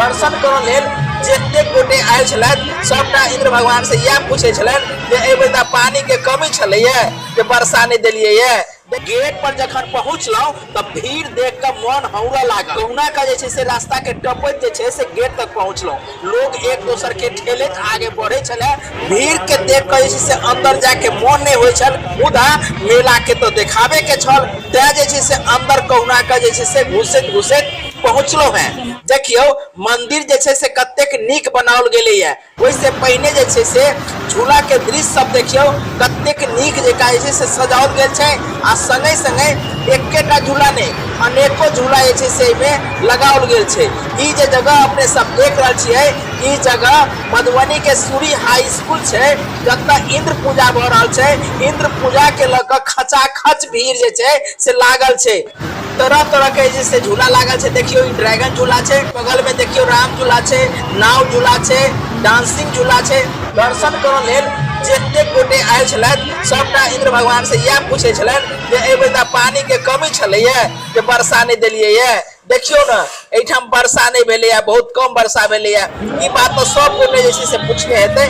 दर्शन करऽ लेल जतेक गोटे आयल छलथि सबटा इंद्र भगवान से इएह पूछे छलनि जे एहि बेर पानी के कमी छलैया जे वर्षा नहीं देलियै। गेट पर जखन पहुंचलौ तब भीड़ देख कर मन हौला लागल। कहुना का से रास्ता के टपैत से गेट तक पहुंचलौ। लोग एक दोसर के ठेले आगे बढ़े छले। भीड़ के देख कर से अंदर जाके मन नहीं होय छल। मुदा मेला के तो देखावे के छल तै से अंदर कहुना का से घुसैत घुसैत पहुंचलो है। देखियो मंदिर से कतेक नीक बनाओल गेले है। वैसे पहिने से झूला के दृश्य सब देखियो कतेक नीक जका से सजाओल गेल छै। आ संगे संगे एकेटा झूला नहीं अनेको झूला से में लगाओल गेल छै। ई जे जगह अपने सब देख रहल छियै ई जगह मधुबनी के सूरी हाई स्कूल छै जतऽ इंद्र पूजा भ रहल छै। इंद्र पूजा के लक खचाखच भीड़ से लागल छै। तरह तरह के से झूला लागल छै। देखियो ई ड्रैगन झूला छै, बगल में देखियो राम झूला छै, नाव झूला छै, डांसिंग झूला छै। दर्शन करऽ लेल जतेक गोटे आयल छलथि सबटा इंद्र भगवान से इएह पूछे छलनि जे एहि बेर पानी के कमी छलैया जे वर्षा नहीं देलियै। देखियो ना एठाम वर्षा नहीं भेलैया, बहुत कम वर्षा भेलैया। ई बात तो सब गोटे से पूछने हेतै।